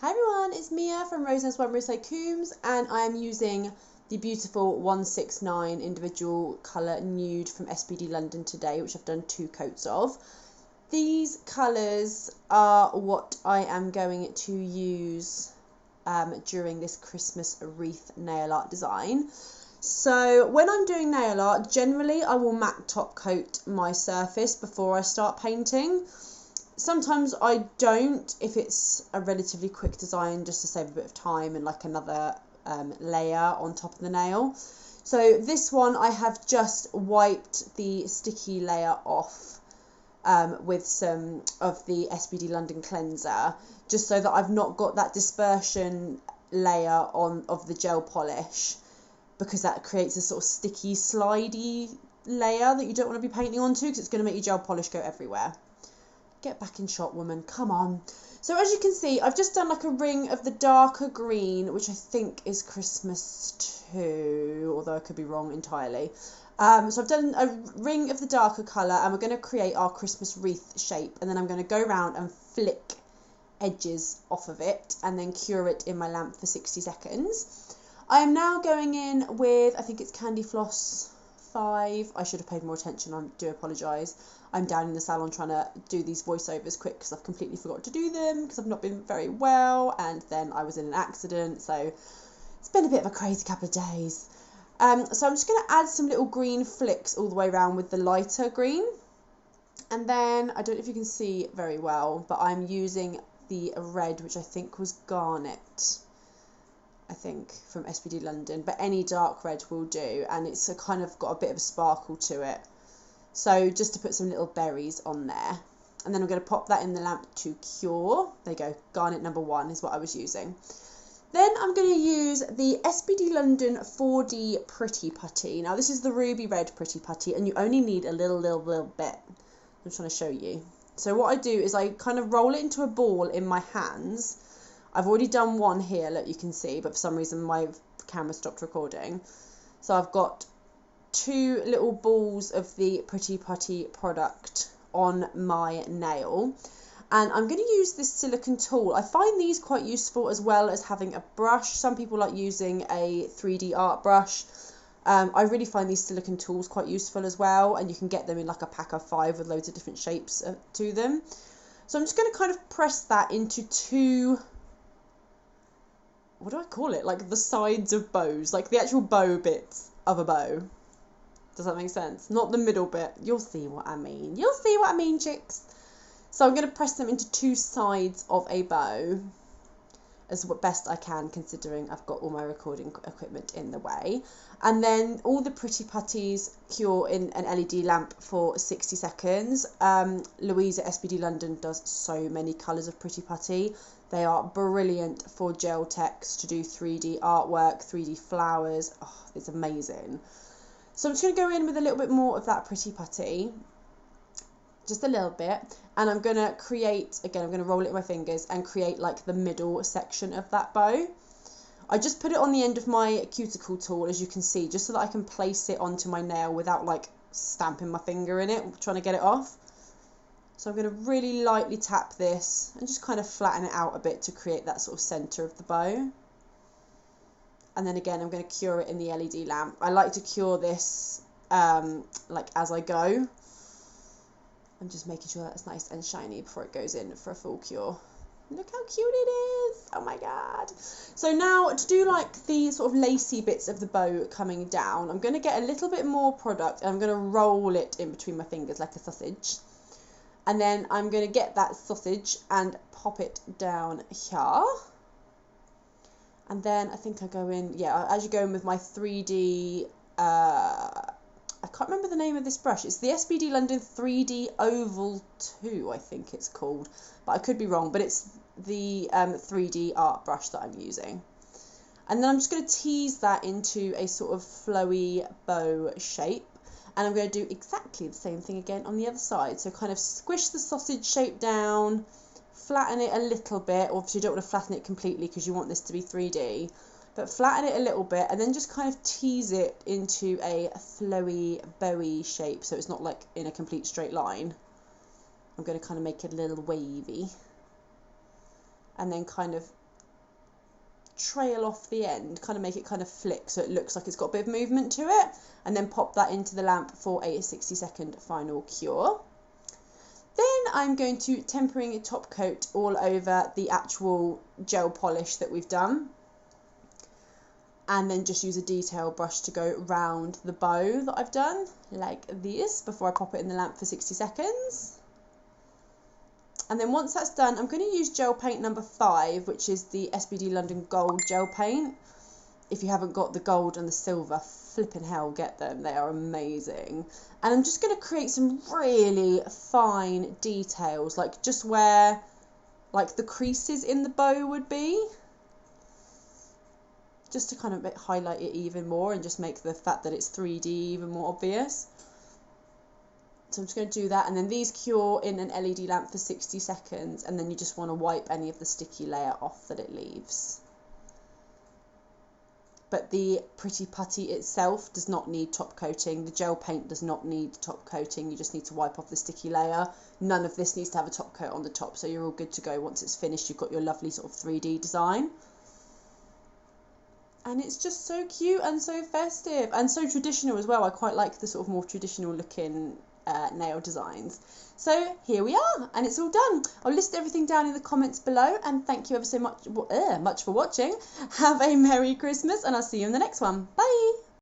Hi everyone, it's Mia from Rose's One Rose Coombs, and I am using the beautiful 169 individual colour nude from Sbd London today, which I've done 2 coats of. These colours are what I am going to use during this Christmas wreath nail art design. So when I'm doing nail art, generally I will matte top coat my surface before I start painting. Sometimes I don't if it's a relatively quick design, just to save a bit of time and like another layer on top of the nail. So this one I have just wiped the sticky layer off with some of the Sbd London cleanser, just so that I've not got that dispersion layer on of the gel polish, because that creates a sort of sticky slidey layer that you don't want to be painting onto, because it's going to make your gel polish go everywhere. Get back in shot, woman, come on. So as you can see, I've just done like a ring of the darker green, which I think is Christmas too, although I could be wrong entirely. So I've done a ring of the darker colour, and we're going to create our Christmas wreath shape, and then I'm going to go around and flick edges off of it and then cure it in my lamp for 60 seconds. I am now going in with, I think it's Candy Floss 5. I should have paid more attention, I do apologise. I'm down in the salon trying to do these voiceovers quick because I've completely forgot to do them because I've not been very well, and then I was in an accident, so it's been a bit of a crazy couple of days. So I'm just going to add some little green flicks all the way around with the lighter green, and then I don't know if you can see very well, but I'm using the red, which I think was Garnet, I think, from Sbd London, but any dark red will do, and it's kind of got a bit of a sparkle to it. So just to put some little berries on there, and then I'm going to pop that in the lamp to cure. There you go, Garnet number 1 is what I was using. Then I'm going to use the Sbd London 4D Pretty Putty. Now this is the ruby red Pretty Putty, and you only need a little bit. I'm trying to show you. So what I do is I kind of roll it into a ball in my hands. I've already done one here, look, you can see, but for some reason my camera stopped recording. So I've got 2 little balls of the Pretty Putty product on my nail, and I'm going to use this silicone tool. I find these quite useful as well as having a brush. Some people like using a 3D art brush. I really find these silicone tools quite useful as well, and you can get them in like a pack of 5 with loads of different shapes to them. So I'm just going to kind of press that into 2, what do I call it, like the sides of bows, like the actual bow bits of a bow. Does that make sense? Not the middle bit. You'll see what I mean. You'll see what I mean, chicks. So I'm going to press them into 2 sides of a bow as best I can, considering I've got all my recording equipment in the way. And then all the Pretty Putties cure in an LED lamp for 60 seconds. Louise at Sbd London does so many colours of Pretty Putty. They are brilliant for gel text, to do 3D artwork, 3D flowers. Oh, it's amazing. So I'm just going to go in with a little bit more of that Pretty Putty, just a little bit, and I'm going to create, again, I'm going to roll it in my fingers and create like the middle section of that bow. I just put it on the end of my cuticle tool, as you can see, just so that I can place it onto my nail without like stamping my finger in it, trying to get it off. So I'm going to really lightly tap this and just kind of flatten it out a bit to create that sort of centre of the bow. And then again, I'm going to cure it in the LED lamp. I like to cure this like as I go. I'm just making sure that's nice and shiny before it goes in for a full cure. Look how cute it is. Oh my god. So now to do like the sort of lacy bits of the bow coming down, I'm going to get a little bit more product and I'm going to roll it in between my fingers like a sausage. And then I'm going to get that sausage and pop it down here. And then I think I go in, yeah, as you go in with my 3D, I can't remember the name of this brush. It's the Sbd London 3D Oval 2, I think it's called. But I could be wrong, but it's the 3D art brush that I'm using. And then I'm just going to tease that into a sort of flowy bow shape. And I'm going to do exactly the same thing again on the other side. So kind of squish the sausage shape down, flatten it a little bit. Obviously you don't want to flatten it completely because you want this to be 3D. But flatten it a little bit and then just kind of tease it into a flowy, bowy shape so it's not like in a complete straight line. I'm going to kind of make it a little wavy. And then kind of trail off the end, kind of make it kind of flick so it looks like it's got a bit of movement to it, and then pop that into the lamp for a 60-second final cure. Then I'm going to tempering a top coat all over the actual gel polish that we've done, and then just use a detail brush to go round the bow that I've done like this before I pop it in the lamp for 60 seconds. And then once that's done, I'm going to use gel paint number 5, which is the Sbd London Gold gel paint. If you haven't got the gold and the silver, flipping hell, get them. They are amazing. And I'm just going to create some really fine details, like just where like the creases in the bow would be. Just to kind of highlight it even more and just make the fact that it's 3D even more obvious. So I'm just going to do that, and then these cure in an LED lamp for 60 seconds, and then you just want to wipe any of the sticky layer off that it leaves. But the pretty putty itself does not need top coating. The gel paint does not need top coating. You just need to wipe off the sticky layer. None of this needs to have a top coat on the top, so you're all good to go. Once it's finished, you've got your lovely sort of 3D design. And it's just so cute and so festive and so traditional as well. I quite like the sort of more traditional looking nail designs. So here we are, and it's all done. I'll list everything down in the comments below, and thank you ever so much for watching. Have a Merry Christmas, and I'll see you in the next one. Bye.